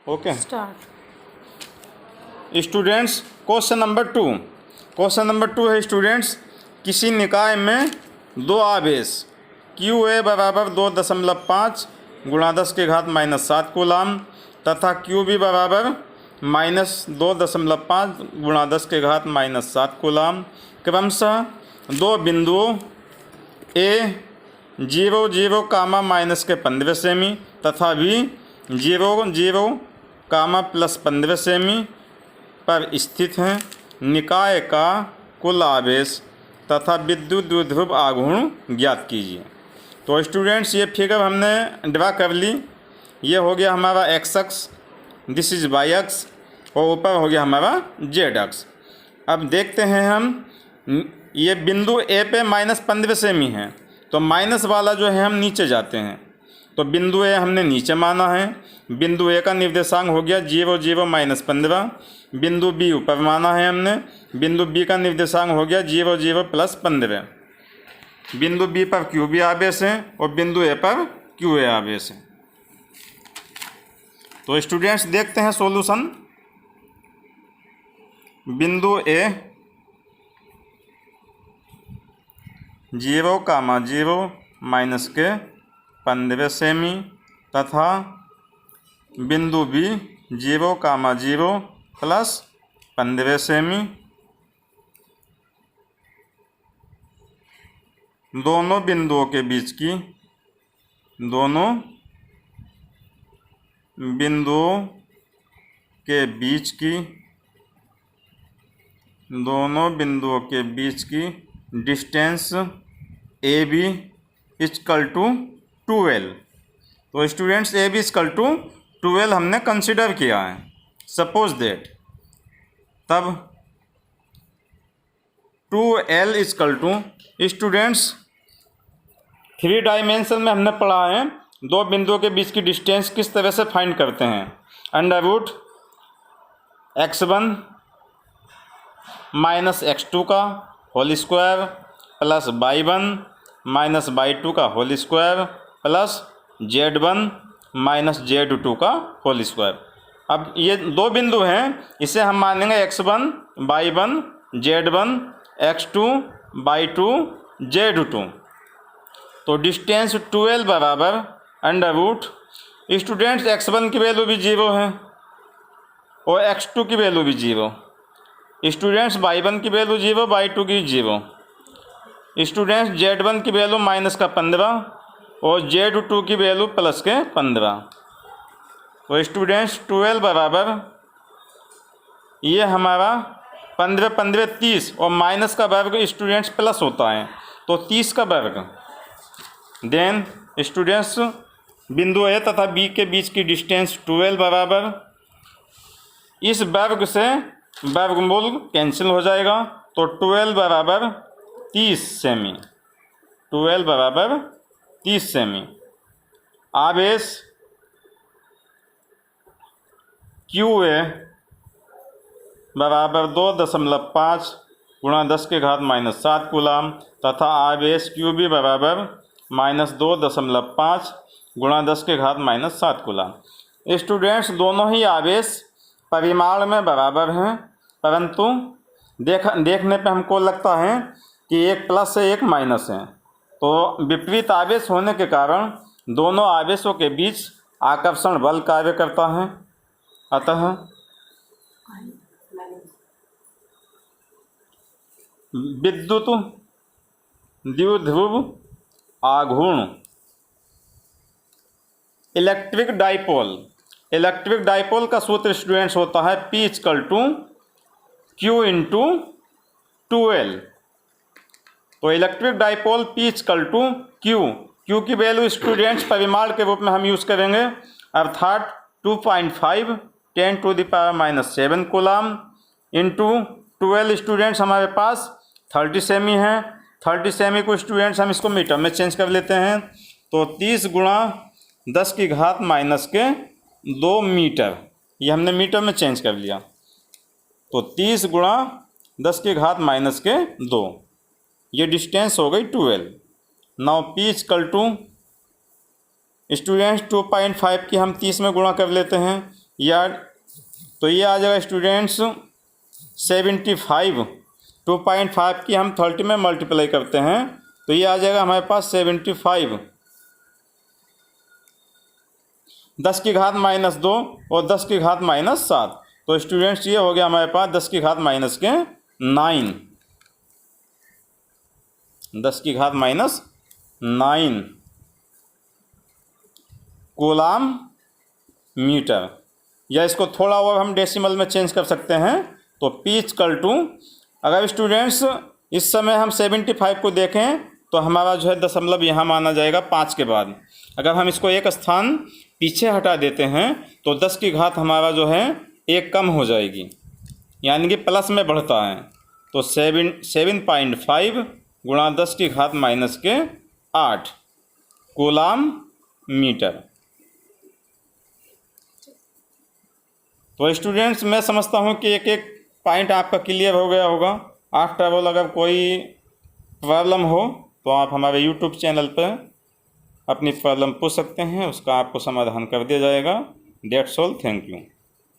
Okay start. Students, question number two है students, किसी निकाय में दो आवेश क्यू ए बराबर 2.5 गुणा 10 के घात -7 कूलाम तथा क्यू बी बराबर -2.5 गुणा 10 के घात -7 कूलाम क्रमशः दो बिंदुओं ए 0, -15 सेमी तथा बी 0, +15 सेमी पर स्थित हैं। निकाय का कुल आवेश तथा विद्युत द्विध्रुव आघूर्ण ज्ञात कीजिए। तो स्टूडेंट्स, ये फिगर हमने ड्रा कर ली। ये हो गया हमारा एक्स अक्ष, दिस इज वाई अक्ष, और ऊपर हो गया हमारा जेड अक्ष। अब देखते हैं हम, ये बिंदु ए पे -15 सेमी है, तो माइनस वाला जो है हम नीचे जाते हैं। तो बिंदु ए हमने नीचे माना है। बिंदु ए का निर्देशांक हो गया 0, -15। बिंदु बी ऊपर माना है हमने। बिंदु बी का निर्देशांक हो गया 0, +15। बिंदु बी पर क्यू बी आवेश है और बिंदु ए पर क्यू ए आवेश है। तो स्टूडेंट्स देखते हैं सॉल्यूशन। बिंदु ए 0, -15 सेमी तथा बिंदु बी 0, +15 सेमी, दोनों बिंदुओं के बीच की distance A B equal to 12। तो students A B equal to 12 हमने कंसिडर किया है। सपोज दैट तब 2L equal to, students 3 dimension में हमने पढ़ा है दो बिंदुओं के बीच की डिस्टेंस किस तरह से फाइंड करते हैं। √ x1 - x2 का whole square plus y1 - y2 का whole square plus z1 - z2 का होल स्क्वायर। अब ये दो बिंदु हैं, इसे हम मानेंगे x1 y1 z1 x2 y2 z2। तो डिस्टेंस 12 बराबर √ स्टूडेंट्स x1 की वैल्यू भी 0 है और x2 की वैल्यू भी 0। स्टूडेंट्स y1 की वैल्यू 0, y2 की 0। स्टूडेंट्स z1 की वैल्यू -15 और z2 की वैल्यू +15। तो स्टूडेंट्स 12 बराबर ये हमारा 15 15 30 और माइनस का वर्ग स्टूडेंट्स प्लस होता है, तो 30 का वर्ग। देन स्टूडेंट्स बिंदु ए तथा बी के बीच की डिस्टेंस 12 बराबर, इस वर्ग से वर्गमूल कैंसिल हो जाएगा, तो 12 बराबर 30 सेमी। 12 बराबर 30 सेमी। आवेश क्यू ए बराबर 2.5 गुणा 10 के घात -7 कूलाम तथा आवेश क्यू बी बराबर -2.5 गुणा 10 के घात -7 कूलाम। स्टूडेंट्स दोनों ही आवेश परिमाण में बराबर हैं, परंतु देखने पे हमको लगता है कि एक प्लस है एक माइनस है। तो विपरीत आवेश होने के कारण दोनों आवेशों के बीच आकर्षण बल कार्य करता है। अतः विद्युत द्विध्रुव आघूर्ण इलेक्ट्रिक डाइपोल का सूत्र स्टूडेंट्स होता है P = Q × 2L। तो इलेक्ट्रिक डाइपोल P = Q की वैल्यू स्टूडेंट्स परिमाण के रूप में हम यूज़ करेंगे, अर्थात 2.5 × 10⁻⁷ कूलाम इंटू 12 स्टूडेंट्स हमारे पास 30 सेमी है। 30 सेमी को स्टूडेंट्स हम इसको मीटर में चेंज कर लेते हैं, तो 30 गुणा 10 की घात -2 मीटर, ये हमने मीटर में चेंज कर लिया। तो 30 गुणा 10 की घात -2, ये डिस्टेंस हो गई 12। नाउ P = स्टूडेंट्स 2.5 की हम 30 में गुणा कर लेते हैं, या तो ये आ जाएगा स्टूडेंट्स 75। 2.5 की हम 30 में मल्टीप्लाई करते हैं तो ये आ जाएगा हमारे पास 75। 10 की घात -2 और 10 की घात -7। तो स्टूडेंट्स ये हो गया हमारे पास 10 की घात -9। 10 की घात -9 कूलाम मीटर। या इसको थोड़ा और हम डेसिमल में चेंज कर सकते हैं तो P अगर स्टूडेंट्स इस समय हम 75 को देखें तो हमारा जो है दशमलव यहाँ माना जाएगा 5 के बाद। अगर हम इसको एक स्थान पीछे हटा देते हैं तो 10 की घात हमारा जो है एक कम हो जाएगी, यानी कि प्लस में बढ़ता है। तो 7.5 गुणा 10 की घात -8 कूलाम मीटर। तो स्टूडेंट्स मैं समझता हूँ कि एक एक पॉइंट आपका क्लियर हो गया होगा। आफ्टर ऑल अगर कोई प्रॉब्लम हो तो आप हमारे यूट्यूब चैनल पर अपनी प्रॉब्लम पूछ सकते हैं, उसका आपको समाधान कर दिया जाएगा। That's all, thank you.